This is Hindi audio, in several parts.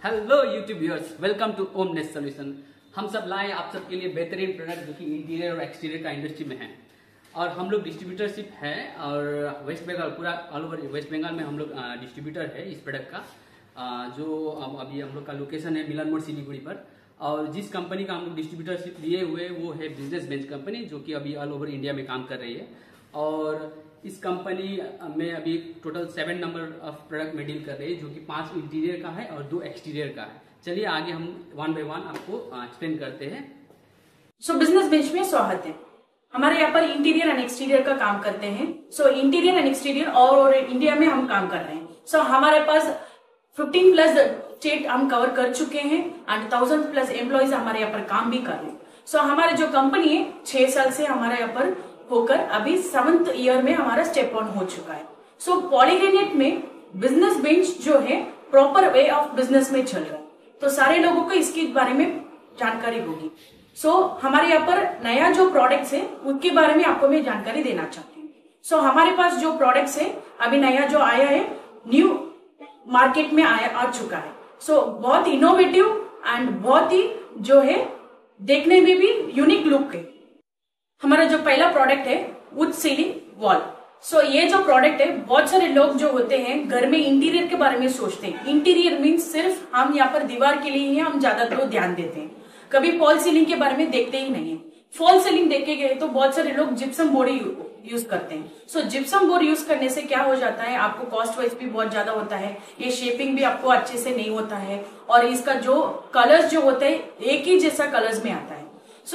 Hello YouTube viewers, welcome to Om Nest Solution. हम सब लाए आप सबके लिए बेहतरीन प्रोडक्ट जो कि इंटीरियर और एक्सटीरियर का इंडस्ट्री में है। और हम लोग डिस्ट्रीब्यूटरशिप है और वेस्ट बंगाल पूरा ऑल ओवर वेस्ट बंगाल में हम लोग डिस्ट्रीब्यूटर है इस प्रोडक्ट का। जो अभी हम लोग का लोकेशन है मिलन मोड़ सिलीगुड़ी पर। और जिस कंपनी का हम लोग डिस्ट्रीब्यूटरशिप लिए हुए वो है बिजनेस बेंच कंपनी, जो कि अभी ऑल ओवर इंडिया में काम कर रही है। और इस कंपनी में अभी टोटल 7 नंबर ऑफ प्रोडक्ट में डील कर रही है, जो कि 5 इंटीरियर का है और 2 एक्सटीरियर का है। चलिए आगे हम 1 बाय 1 आपको एक्सप्लेन करते हैं। बिजनेस बेंच में स्वागत है। हमारे यहाँ पर इंटीरियर एंड एक्सटीरियर का काम करते हैं। इंटीरियर एंड एक्सटीरियर और इंडिया में हम काम कर रहे हैं। हमारे पास 15 प्लस स्टेट हम कवर कर चुके हैं एंड 1000 प्लस एम्प्लॉइज हमारे यहाँ पर काम भी कर रहे हैं। हमारे जो कंपनी है 6 साल से हमारे यहाँ पर होकर अभी 7th ईयर में हमारा स्टेप ऑन हो चुका है। पॉलीग्रेनेट में बिजनेस बेंच जो है प्रॉपर वे ऑफ बिजनेस में चल रहा है, तो सारे लोगों को इसके बारे में जानकारी होगी। हमारे यहाँ पर नया जो प्रोडक्ट्स है उसके बारे में आपको मैं जानकारी देना चाहती हूँ। हमारे पास जो प्रोडक्ट्स है अभी नया जो आया है, न्यू मार्केट में आ चुका है। बहुत इनोवेटिव एंड बहुत ही जो है देखने में भी यूनिक लुक है। हमारा जो पहला प्रोडक्ट है वुड सीलिंग वॉल। ये जो प्रोडक्ट है, बहुत सारे लोग जो होते हैं घर में इंटीरियर के बारे में सोचते हैं। इंटीरियर मीन्स सिर्फ हम यहाँ पर दीवार के लिए ही हम ज्यादातर ध्यान देते हैं, कभी फॉल सीलिंग के बारे में देखते ही नहीं है। फॉल सीलिंग देखे गए तो बहुत सारे लोग जिप्सम बोर्ड यूज करते हैं। जिप्सम बोर्ड यूज करने से क्या हो जाता है, आपको कॉस्ट वाइज भी बहुत ज्यादा होता है, ये शेपिंग भी आपको अच्छे से नहीं होता है और इसका जो कलर्स जो होते हैं एक ही जैसा कलर्स में आता है।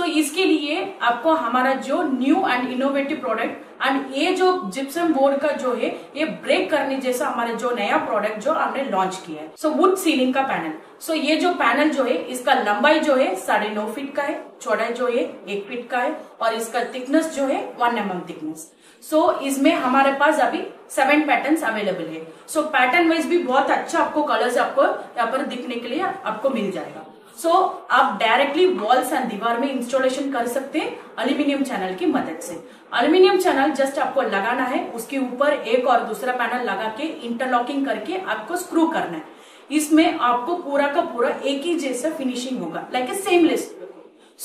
इसके लिए आपको हमारा जो new and innovative product and ये जो जिप्सम बोर्ड का जो है ये ब्रेक करने जैसा हमारा जो नया प्रोडक्ट जो हमने लॉन्च किया है, वुड सीलिंग का पैनल। ये जो पैनल जो है इसका लंबाई जो है 9.5 फीट का है, चौड़ाई जो है 1 फीट का है और इसका थिकनेस जो है 1 mm थिकनेस। इसमें हमारे पास अभी 7 पैटर्न्स अवेलेबल है। पैटर्न वाइज भी बहुत अच्छा आपको कलर्स आपको यहाँ पर दिखने के लिए आपको मिल जाएगा। आप डायरेक्टली वॉल्स एंड दीवार में इंस्टॉलेशन कर सकते हैं एल्यूमिनियम चैनल की मदद से। एल्यूमिनियम चैनल जस्ट आपको लगाना है, उसके ऊपर एक और दूसरा पैनल लगा के इंटरलॉकिंग करके आपको स्क्रू करना है। इसमें आपको पूरा का पूरा एक ही जैसा फिनिशिंग होगा, लाइक ए सेमलेस।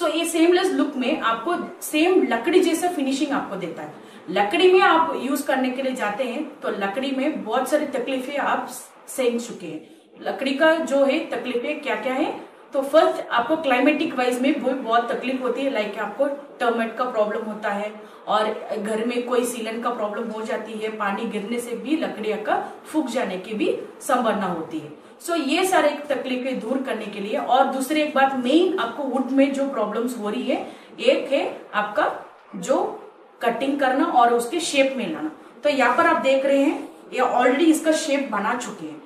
ये सेमलेस लुक में आपको सेम लकड़ी जैसा फिनिशिंग आपको देता है। लकड़ी में आप यूज करने के लिए जाते हैं तो लकड़ी में बहुत सारी तकलीफें आप सहन चुके हैं। लकड़ी का जो है तकलीफें क्या क्या है, तो फर्स्ट आपको क्लाइमेटिक वाइज में बहुत तकलीफ होती है, लाइक आपको टर्माइट का प्रॉब्लम होता है और घर में कोई सीलन का प्रॉब्लम हो जाती है, पानी गिरने से भी लकड़ियां का फूक जाने की भी संभावना होती है। ये सारे तकलीफें दूर करने के लिए और दूसरी एक बात मेन आपको वुड में जो प्रॉब्लम्स हो रही है, एक है आपका जो कटिंग करना और उसके शेप में लाना। तो यहाँ पर आप देख रहे हैं ये ऑलरेडी इसका शेप बना चुके हैं।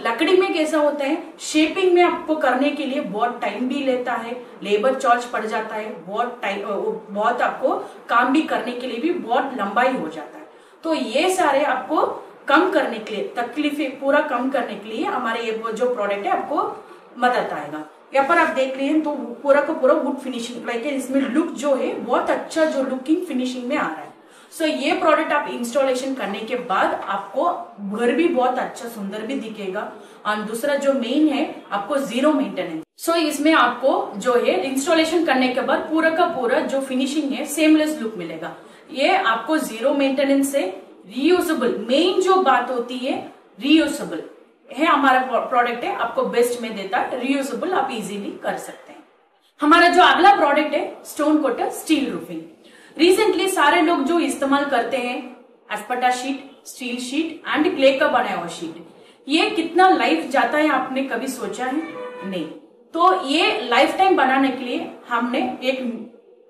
लकड़ी में कैसा होता है, शेपिंग में आपको करने के लिए बहुत टाइम भी लेता है, लेबर चार्ज पड़ जाता है, बहुत आपको काम भी करने के लिए भी बहुत लंबाई हो जाता है। तो ये सारे आपको कम करने के लिए, तकलीफें पूरा कम करने के लिए हमारे ये जो प्रोडक्ट है आपको मदद आएगा। यहाँ पर आप देख रहे हैं तो पूरा का पूरा वुड फिनिशिंग, लाइक इसमें लुक जो है बहुत अच्छा जो लुकिंग फिनिशिंग में आ रहा है। ये प्रोडक्ट आप इंस्टॉलेशन करने के बाद आपको घर भी बहुत अच्छा सुंदर भी दिखेगा। और दूसरा जो मेन है आपको 0 मेंटेनेंस। इसमें आपको जो है इंस्टॉलेशन करने के बाद पूरा का पूरा जो फिनिशिंग है सेमलेस लुक मिलेगा। ये आपको 0 मेंटेनेंस से रीयूजेबल, मेन जो बात होती है रीयूजेबल है हमारा प्रोडक्ट है, आपको बेस्ट में देता है, रीयूजेबल आप इजीली कर सकते हैं। हमारा जो अगला प्रोडक्ट है stone coated steel roofing. Recently सारे लोग जो इस्तेमाल करते हैं एस्पटा sheet, steel sheet and clay का बनाया हुआ शीट, ये कितना लाइफ जाता है आपने कभी सोचा है? नहीं। तो ये लाइफ टाइम बनाने के लिए हमने एक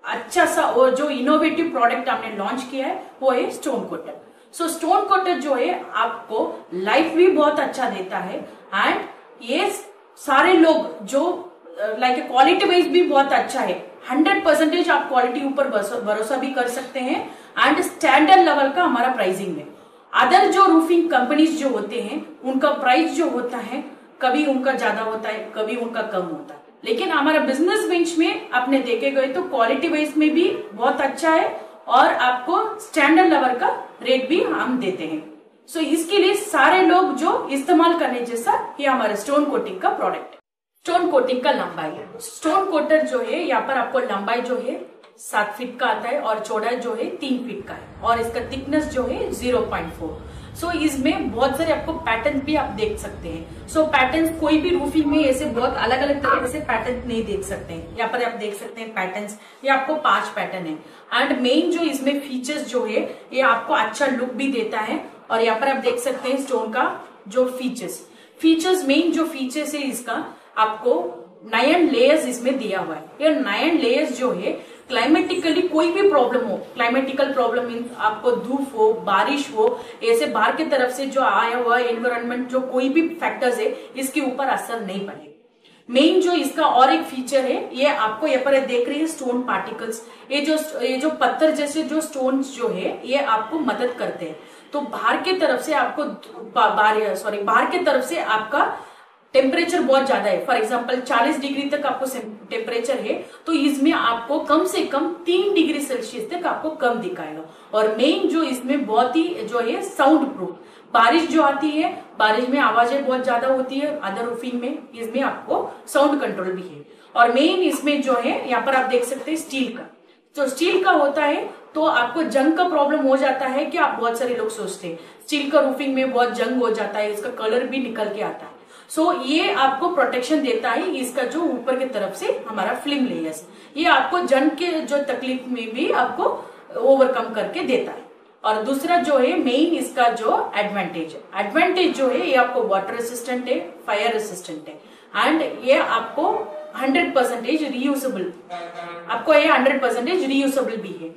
अच्छा सा और जो इनोवेटिव प्रोडक्ट हमने लॉन्च किया है वो है स्टोन कोटर। स्टोन कोटर जो है आपको लाइफ भी बहुत अच्छा देता है एंड ये सारे लोग जो लाइक क्वालिटी वाइज भी बहुत अच्छा है। 100% आप क्वालिटी ऊपर भरोसा भी कर सकते हैं एंड स्टैंडर्ड लेवल का हमारा प्राइसिंग है। अदर जो रूफिंग कंपनीज जो होते हैं उनका प्राइस जो होता है कभी उनका ज्यादा होता है, कभी उनका कम होता है, लेकिन हमारा बिजनेस बेंच में आपने देखे गए तो क्वालिटी वाइज में भी बहुत अच्छा है और आपको स्टैंडर्ड लेवल का रेट भी हम देते हैं। सो इसके लिए सारे लोग जो इस्तेमाल करने जैसा ये हमारे स्टोन कोटिंग का प्रोडक्ट है। स्टोन कोटिंग का लंबाई, स्टोन कोटर जो है यहाँ पर आपको लंबाई जो है 7 फीट का आता है और चौड़ाई जो है 3 फीट का है और इसका थिकनेस जो है 0.4। सो इसमें बहुत सारे आपको पैटर्न भी आप देख सकते हैं। सो पैटर्न्स कोई भी रूफिंग में ऐसे बहुत अलग अलग तरह से पैटर्न नहीं देख सकते हैं। यहाँ पर आप देख सकते हैं पैटर्न्स, ये आपको 5 पैटर्न है। एंड मेन जो इसमें फीचर्स जो है ये आपको अच्छा लुक भी देता है। और यहाँ पर आप देख सकते हैं स्टोन का जो फीचर्स मेन जो फीचर्स है इसका आपको 9 लेयर्स इसमें दिया हुआ है। ये 9 लेयर्स जो है क्लाइमेटिकली कोई भी प्रॉब्लम हो, क्लाइमेटिकल प्रॉब्लम मीन आपको धूप हो, बारिश हो, ऐसे बाहर की तरफ से जो आया हुआ एनवायरमेंट जो कोई भी फैक्टर्स है इसके ऊपर असर नहीं पड़ेगा। मेन जो इसका और एक फीचर है ये आपको यहाँ पर देख रही है स्टोन पार्टिकल्स, ये जो पत्थर जैसे जो स्टोन्स जो है ये आपको मदद करते हैं। तो बाहर की तरफ से आपको बाहर की तरफ से आपका टेम्परेचर बहुत ज्यादा है, फॉर एग्जांपल 40 डिग्री तक आपको टेम्परेचर है तो इसमें आपको कम से कम 3 डिग्री सेल्सियस तक आपको कम दिखाएगा। और मेन जो इसमें बहुत ही जो है साउंड प्रूफ, बारिश जो आती है बारिश में आवाजें बहुत ज्यादा होती है अदर रूफिंग में, इसमें आपको साउंड कंट्रोल भी है। और मेन इसमें जो है यहाँ पर आप देख सकते हैं स्टील का, जो स्टील का होता है तो आपको जंग का प्रॉब्लम हो जाता है कि आप बहुत सारे लोग सोचते हैं स्टील का रूफिंग में बहुत जंग हो जाता है, इसका कलर भी निकल के आता है। सो ये आपको प्रोटेक्शन देता है इसका जो ऊपर की तरफ से हमारा फिल्म लेयर्स, ये आपको जंग के जो तकलीफ में भी आपको ओवरकम करके देता है। और दूसरा जो है मेन इसका जो एडवांटेज जो है ये आपको वाटर रेसिस्टेंट है, फायर रेसिस्टेंट है एंड ये आपको 100% रीयूजेबल, आपको ये 100% रीयूजेबल भी है।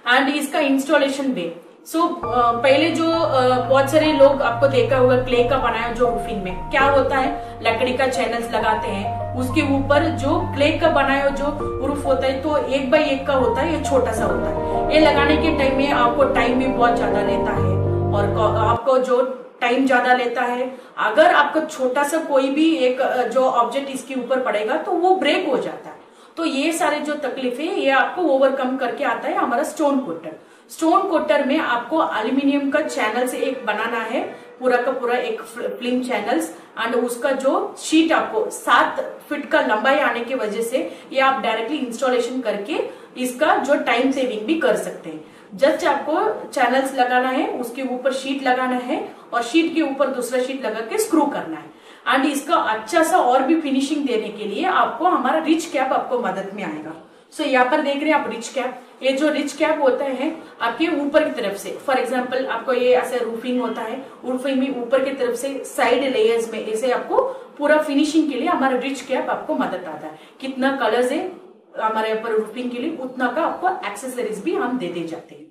एंड इसका इंस्टॉलेशन वे पहले जो बहुत सारे लोग आपको देखा होगा क्ले का बनाया जो रूफिंग में क्या होता है, लकड़ी का चैनल्स लगाते हैं, उसके ऊपर जो क्ले का बनाया जो रूफ होता है तो 1 बाय 1 का होता है, ये छोटा सा होता है। ये लगाने के टाइम में आपको टाइम भी बहुत ज्यादा लेता है और आपको जो टाइम ज्यादा लेता है, अगर आपका छोटा सा कोई भी एक जो ऑब्जेक्ट इसके ऊपर पड़ेगा तो वो ब्रेक हो जाता है। तो ये सारे जो तकलीफ है ये आपको ओवरकम करके आता है हमारा स्टोन कोटर। स्टोन कोटर में आपको एल्यूमिनियम का चैनल से एक बनाना है, पूरा का पूरा एक फिल्म चैनल्स एंड उसका जो शीट आपको 7 फीट का लंबाई आने की वजह से ये आप डायरेक्टली इंस्टॉलेशन करके इसका जो टाइम सेविंग भी कर सकते हैं। जस्ट आपको चैनल्स लगाना है, उसके ऊपर शीट लगाना है और शीट के ऊपर दूसरा शीट लगा के स्क्रू करना है। एंड इसका अच्छा सा और भी फिनिशिंग देने के लिए आपको हमारा रिच कैप आपको मदद में आएगा। सो यहाँ पर देख रहे हैं आप रिच कैप, ये जो रिच कैप होता है आपके ऊपर की तरफ से, फॉर एग्जांपल आपको ये ऐसे रूफिंग होता है, रूफिंग में ऊपर की तरफ से साइड लेयर्स में ऐसे आपको पूरा फिनिशिंग के लिए हमारा रिच कैप आपको मदद आता है। कितना कलर्स है हमारे ऊपर रूफिंग के लिए उतना का आपको एक्सेसरीज भी हम देते जाते हैं।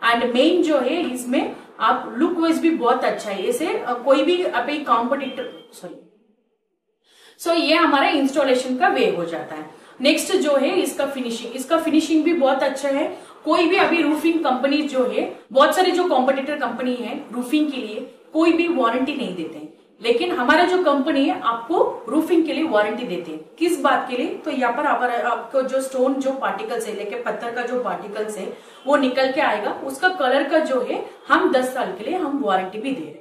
एंड मेन जो है इसमें आप लुक वाइज भी बहुत अच्छा है, ऐसे कोई भी अभी कॉम्पिटिटर सो ये हमारा इंस्टॉलेशन का वे हो जाता है। नेक्स्ट जो है इसका फिनिशिंग भी बहुत अच्छा है। कोई भी अभी रूफिंग कंपनी जो है, बहुत सारी जो कॉम्पिटिटर कंपनी है रूफिंग के लिए कोई भी वारंटी नहीं देते हैं, लेकिन हमारा जो कंपनी है आपको रूफिंग के लिए वारंटी देते हैं। किस बात के लिए, तो यहाँ पर आपको जो स्टोन जो पार्टिकल्स है लेके पत्थर का जो पार्टिकल्स है वो निकल के आएगा, उसका कलर का जो है हम 10 साल के लिए हम वारंटी भी दे रहे हैं।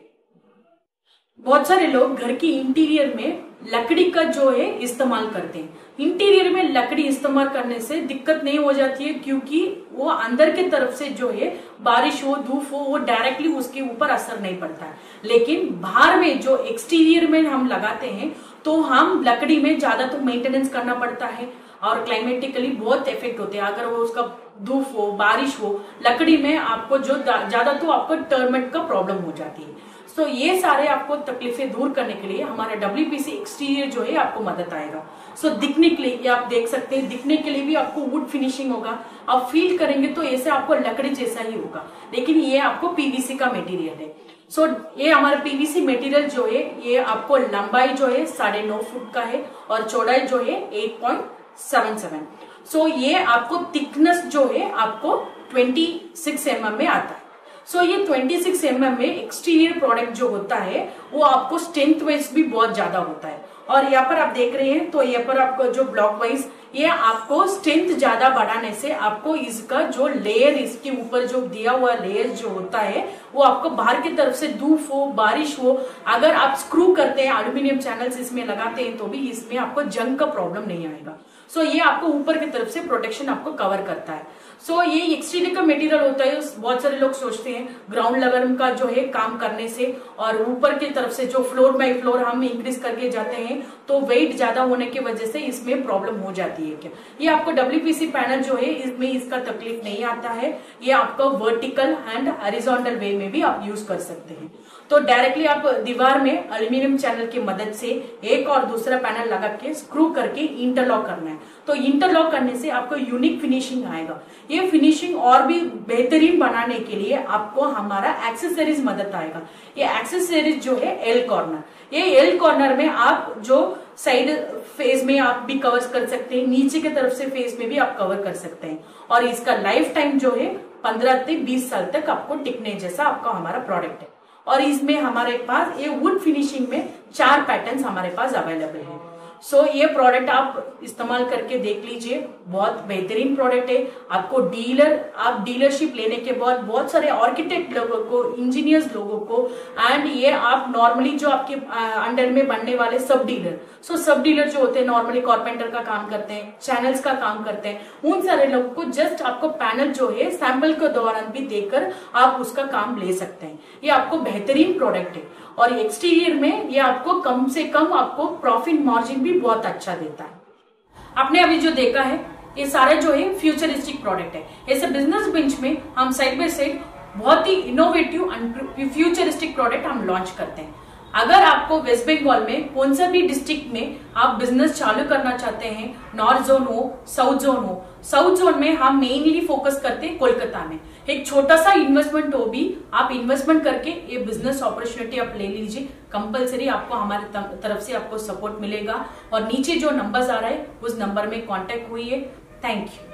बहुत सारे लोग घर की इंटीरियर में लकड़ी का जो है इस्तेमाल करते हैं। इंटीरियर में लकड़ी इस्तेमाल करने से दिक्कत नहीं हो जाती है क्योंकि वो अंदर की तरफ से जो है बारिश हो धूप हो वो डायरेक्टली उसके ऊपर असर नहीं पड़ता है। लेकिन बाहर में जो एक्सटीरियर में हम लगाते हैं तो हम लकड़ी में ज्यादा तो मेंटेनेंस करना पड़ता है और क्लाइमेटिकली बहुत इफेक्ट होते हैं। अगर वो उसका धूप हो बारिश हो, लकड़ी में आपको जो ज्यादा तो आपको टर्मिट का प्रॉब्लम हो जाती है। तो ये सारे आपको तकलीफें दूर करने के लिए हमारा WPC एक्सटीरियर जो है आपको मदद आएगा। दिखने के लिए आप देख सकते हैं, दिखने के लिए भी आपको वुड फिनिशिंग होगा, आप फील करेंगे तो ऐसे आपको लकड़ी जैसा ही होगा, लेकिन ये आपको PVC का मटेरियल है। ये हमारा PVC मटेरियल जो है ये आपको लंबाई जो है 9.5 फुट का है और चौड़ाई जो है 8.77। ये आपको थिकनेस जो है आपको 26 mm में आता है। ये 26 mm में एक्सटीरियर प्रोडक्ट जो होता है वो आपको स्ट्रेंथ वाइज भी बहुत ज्यादा होता है। और यहाँ पर आप देख रहे हैं तो यहाँ पर आपको जो ब्लॉक वाइज ये आपको स्ट्रेंथ ज्यादा बढ़ाने से आपको इसका जो लेयर, इसके ऊपर जो दिया हुआ लेयर जो होता है वो आपको बाहर की तरफ से धूप हो, बारिश हो, अगर आप स्क्रू करते हैं, एल्यूमिनियम चैनल्स इसमें लगाते हैं तो भी इसमें आपको जंग का प्रॉब्लम नहीं आएगा। सो ये आपको ऊपर की तरफ से प्रोटेक्शन आपको कवर करता है। सो ये एक्सटीरियर का मटेरियल होता है। बहुत सारे लोग सोचते हैं ग्राउंड लेवल का जो है काम करने से और ऊपर की तरफ से जो फ्लोर बाय फ्लोर हम इंक्रीज करके जाते हैं तो वेट ज्यादा होने की वजह से इसमें प्रॉब्लम हो जाती है क्या। ये आपको डब्ल्यूपीसी पैनल जो है इसमें इसका तकलीफ नहीं आता है। ये आपका वर्टिकल एंड हॉरिजॉन्टल वे में भी आप यूज कर सकते हैं। तो डायरेक्टली आप दीवार में एल्यूमिनियम चैनल की मदद से एक और दूसरा पैनल लगा के स्क्रू करके इंटरलॉक करना है। तो इंटरलॉक करने से आपको यूनिक फिनिशिंग आएगा। ये फिनिशिंग और भी बेहतरीन बनाने के लिए आपको हमारा एक्सेसरीज मदद आएगा। ये एक्सेसरीज जो है एल कॉर्नर, ये एल कॉर्नर में आप जो साइड फेस में आप भी कवर कर सकते हैं, नीचे की तरफ से फेस में भी आप कवर कर सकते हैं और इसका लाइफ टाइम जो है 15 से 20 साल तक आपको टिकने जैसा आपका हमारा प्रोडक्ट है। और इसमें हमारे पास ये वुड फिनिशिंग में 4 पैटर्न्स हमारे पास अवेलेबल है। सो ये प्रोडक्ट आप इस्तेमाल करके देख लीजिए, बहुत बेहतरीन प्रोडक्ट है। आपको आप डीलरशिप लेने के बाद बहुत सारे आर्किटेक्ट लोगों को, इंजीनियर्स लोगों को एंड ये आप नॉर्मली जो आपके अंडर में बनने वाले सब डीलर, सब डीलर जो होते हैं नॉर्मली कारपेंटर का काम करते हैं, चैनल्स का काम करते हैं, उन सारे लोगों को जस्ट आपको पैनल जो है सैंपल के दौरान भी देकर आप उसका काम ले सकते हैं। ये आपको बेहतरीन प्रोडक्ट है और एक्सटीरियर में ये आपको कम से कम आपको प्रॉफिट मार्जिन भी बहुत अच्छा देता है। आपने अभी जो देखा है ये सारे जो है फ्यूचरिस्टिक प्रोडक्ट है। ऐसे बिजनेस बेंच में हम साइड बाय साइड बहुत ही इनोवेटिव एंड फ्यूचरिस्टिक प्रोडक्ट हम लॉन्च करते हैं। अगर आपको वेस्ट बंगाल में कौन सा भी डिस्ट्रिक्ट में आप बिजनेस चालू करना चाहते हैं, नॉर्थ जोन हो, साउथ जोन हो, साउथ जोन में हम मेनली फोकस करते हैं कोलकाता में। एक छोटा सा इन्वेस्टमेंट हो भी आप इन्वेस्टमेंट करके ये बिजनेस अपॉर्चुनिटी आप ले लीजिए। कंपलसरी आपको हमारे तरफ से आपको सपोर्ट मिलेगा और नीचे जो नंबर्स आ रहा है उस नंबर में कांटेक्ट हुई है। Thank you.